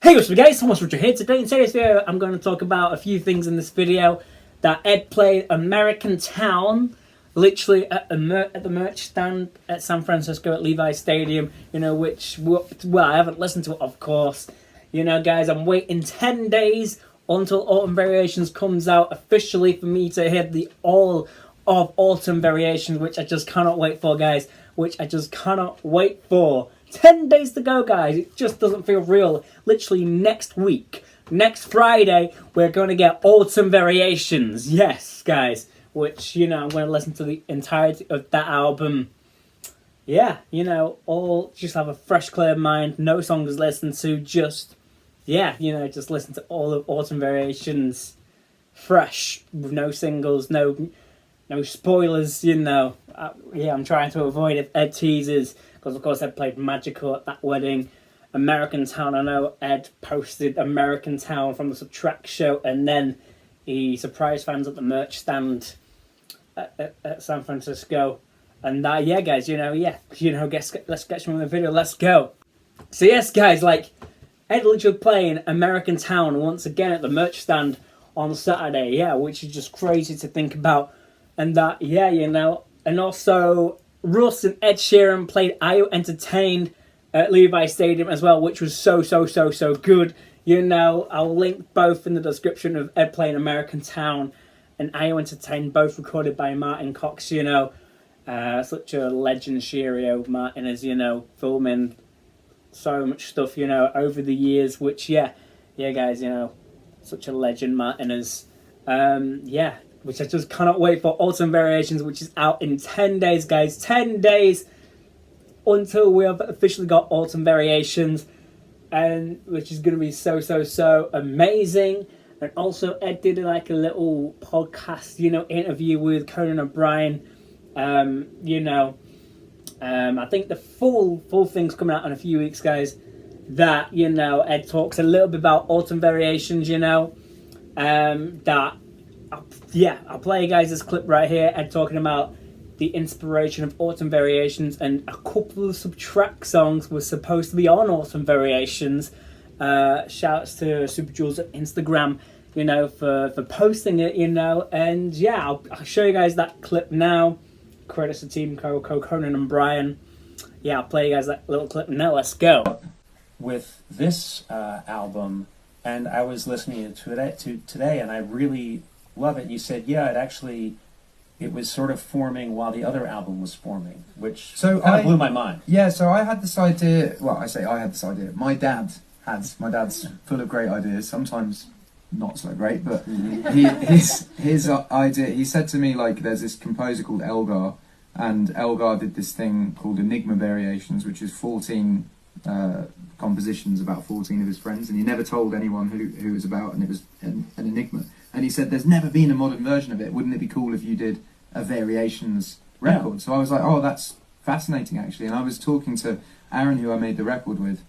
Hey what's up guys, Thomas Richard here. Today in today's video I'm going to talk about a few things in this video. That Ed played American Town literally at the merch stand at San Francisco at Levi Stadium, which, well, I haven't listened to it, of course. Guys, I'm waiting 10 days until Autumn Variations comes out officially for me to hit the all of Autumn Variations, which I just cannot wait for, guys. 10 days to go, guys. It just doesn't feel real. Literally next week, next Friday, we're going to get Autumn Variations. Yes, guys. Which, I'm going to listen to the entirety of that album. Yeah, all just have a fresh, clear mind. No songs listened to. Just listen to all of Autumn Variations fresh, with no singles, no spoilers, I'm trying to avoid if Ed teases, because of course Ed played Magical at that wedding. American Town, I know Ed posted American Town from the Subtract show, and then he surprised fans at the merch stand at San Francisco. And yeah, guys, let's get some of the video, let's go. So yes, guys, Ed literally playing American Town once again at the merch stand on Saturday, which is just crazy to think about. And and also Russ and Ed Sheeran played Are You Entertained at Levi Stadium as well, which was so good. I'll link both in the description of Ed playing American Town and Are You Entertained, both recorded by Martin Cox, such a legend. Sheerio Martin is, filming so much stuff, over the years, which, guys, such a legend Martin is. Which I just cannot wait for. Autumn Variations, which is out in 10 days, guys. 10 days until we have officially got Autumn Variations, and which is going to be so amazing. And also Ed did a little podcast, interview with Conan O'Brien. I think the full thing's coming out in a few weeks, guys. That, Ed talks a little bit about Autumn Variations, I'll play you guys this clip right here. Ed talking about the inspiration of Autumn Variations, and a couple of Subtract songs were supposed to be on Autumn Variations. Shouts to Super Jules at Instagram, for posting it, and I'll show you guys that clip now. Credits to Team Conan and Brian. I'll play you guys that little clip now. Let's go. With this album, and I was listening to it today, and I really love it. You said, it was sort of forming while the other album was forming, which kind of blew my mind. Yeah, so I had this idea. Well, I say I had this idea. My dad's full of great ideas. Sometimes not so great, but his idea. He said to me, there's this composer called Elgar, and Elgar did this thing called Enigma Variations, which is 14 compositions about 14 of his friends, and he never told anyone who it was about, and it was an enigma. And he said, there's never been a modern version of it. Wouldn't it be cool if you did a Variations record? Yeah. So I was like, oh, that's fascinating, actually. And I was talking to Aaron, who I made the record with,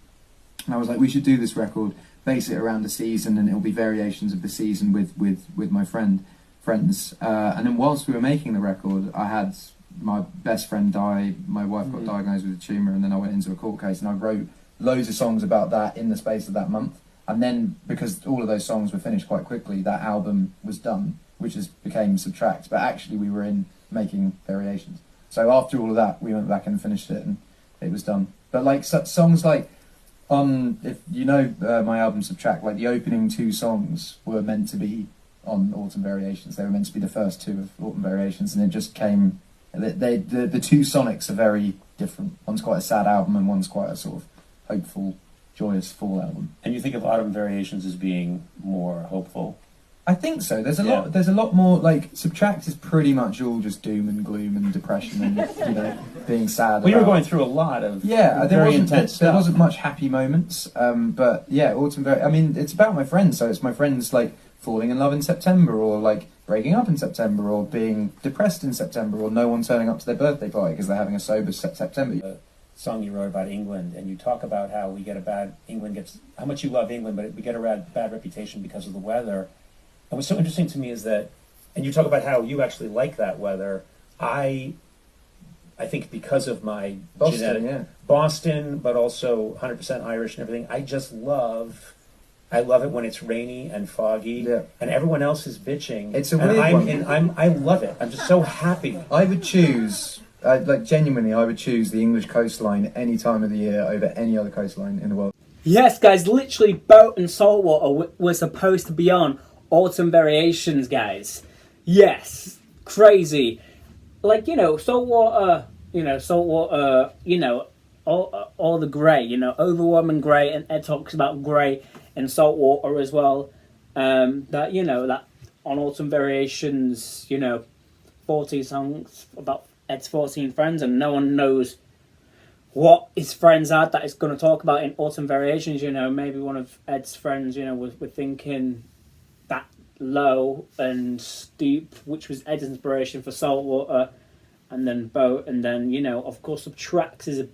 and I was like, we should do this record, base it around a season, and it'll be variations of the season with my friends. And then whilst we were making the record, I had my best friend die, my wife got diagnosed with a tumour, and then I went into a court case, and I wrote loads of songs about that in the space of that month. And then, because all of those songs were finished quite quickly, that album was done, which became Subtract. But actually, we were in making Variations. So after all of that, we went back and finished it, and it was done. But songs if my album Subtract, the opening two songs were meant to be on Autumn Variations. They were meant to be the first two of Autumn Variations, and it just came. The two sonics are very different. One's quite a sad album, and one's quite a sort of hopeful, joyous fall album. And you think of Autumn Variations as being more hopeful? I think so. There's a lot more. Subtract is pretty much all just doom and gloom and depression and being sad. Well, you were going through a lot of very intense stuff. There wasn't much happy moments, but Autumn it's about my friends. So it's my friends falling in love in September, or breaking up in September, or being depressed in September, or no one turning up to their birthday party because they're having a sober September. Song you wrote about England, and you talk about how how much you love England, but we get a bad reputation because of the weather. And what's so interesting to me is that, and you talk about how you actually like that weather. I think because of my Boston, but also 100% Irish and everything, I just love I love it when it's rainy and foggy, Yeah. and everyone else is bitching. It's a and weird one. I love it. I'm just so happy. I would choose, like genuinely, I would choose the English coastline any time of the year over any other coastline in the world. Yes, guys, literally, Boat and Saltwater were supposed to be on Autumn Variations, guys. Yes, crazy. Like, Saltwater, all the grey, overwhelming grey, and Ed talks about grey and saltwater as well. That on Autumn Variations, 14 songs about Ed's 14 friends, and no one knows what his friends are that he's going to talk about in Autumn Variations. Maybe one of Ed's friends, we're thinking that low and deep, which was Ed's inspiration for Saltwater, and then Boat, and then, of course, Subtracts is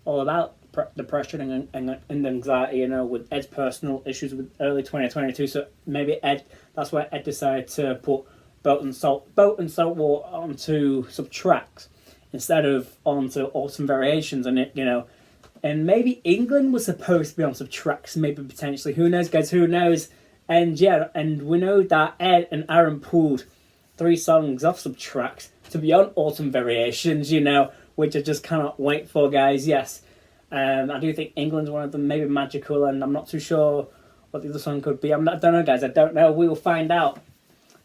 all about depression and anxiety, with Ed's personal issues with early 2022. So maybe that's why Ed decided to put Boat and Saltwater onto Subtracts instead of onto Autumn Variations, and and maybe England was supposed to be on Subtracts, maybe potentially. Who knows, guys? Who knows? And yeah, and we know that Ed and Aaron pulled 3 songs off Subtracts to be on Autumn Variations, which I just cannot wait for, guys. Yes, I do think England's one of them, maybe Magical, and I'm not too sure what the other song could be. I don't know, guys. I don't know. We will find out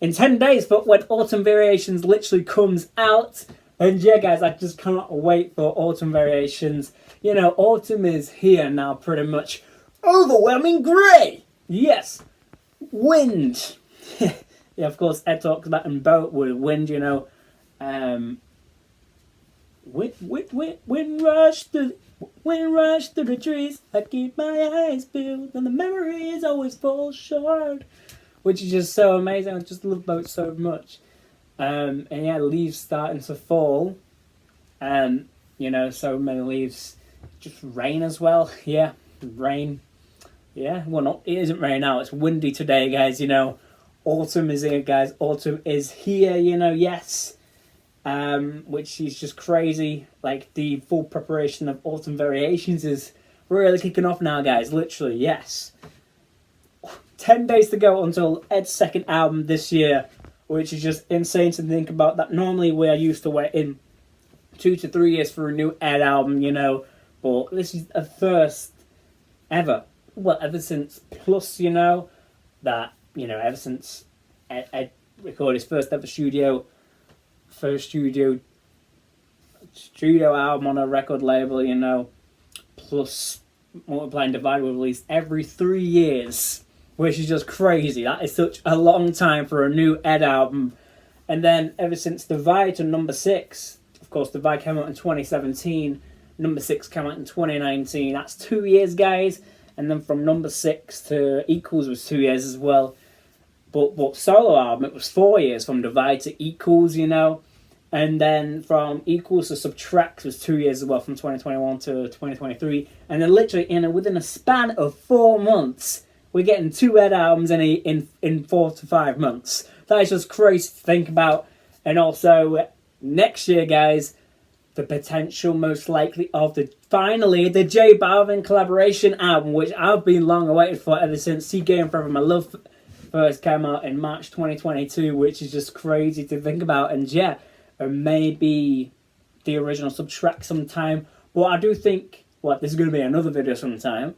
in 10 days, but when Autumn Variations literally comes out. And yeah, guys, I just cannot wait for Autumn Variations. Autumn is here now, pretty much. Overwhelming grey! Yes. Wind. Yeah, of course, Ed talks about in Boat with wind, wind rush through the trees. I keep my eyes peeled, and the memories always fall short. Which is just so amazing. I just love Boat so much. And yeah, leaves starting to fall. So many leaves. Just rain as well. Yeah, rain. Yeah, well, it isn't rain now. It's windy today, guys. Autumn is here, guys. Autumn is here, yes. Which is just crazy. Like, the full preparation of Autumn Variations is really kicking off now, guys. Literally, yes. 10 days to go until Ed's second album this year, which is just insane to think about. That normally we are used to waiting 2 to 3 years for a new Ed album, but this is a first ever. Well, ever since Plus, that, ever since Ed recorded his first ever studio album on a record label, plus Multiply and Divide were released every 3 years, which is just crazy. That is such a long time for a new Ed album. And then ever since Divide to Number 6, of course, Divide came out in 2017, Number 6 came out in 2019. That's 2 years, guys. And then from Number 6 to Equals was 2 years as well. But solo album, it was 4 years from Divide to Equals, And then from Equals to Subtracts was 2 years as well, from 2021 to 2023. And then literally within a span of 4 months, we're getting 2 Ed albums in 4 to 5 months. That is just crazy to think about. And also, next year, guys, the potential most likely of finally the J Balvin collaboration album, which I've been long awaited for ever since See Game Forever My Love first came out in March 2022, which is just crazy to think about. And yeah, or maybe the original Subtract sometime. But I do think, this is going to be another video sometime.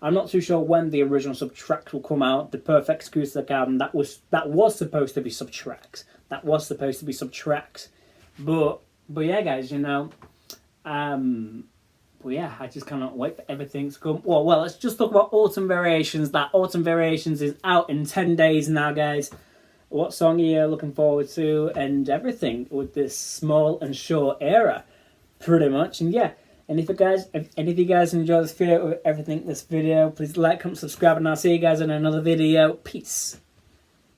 I'm not too sure when the original Subtract will come out. The Perfect Acoustic album that was supposed to be Subtracts. But yeah, guys, but yeah, I just cannot wait for everything to come. Well, let's just talk about Autumn Variations. That Autumn Variations is out in 10 days now, guys. What song are you looking forward to, and everything with this small and short era, pretty much. And yeah. And if you guys enjoy this video or everything in this video, please like, comment, subscribe, and I'll see you guys in another video. Peace.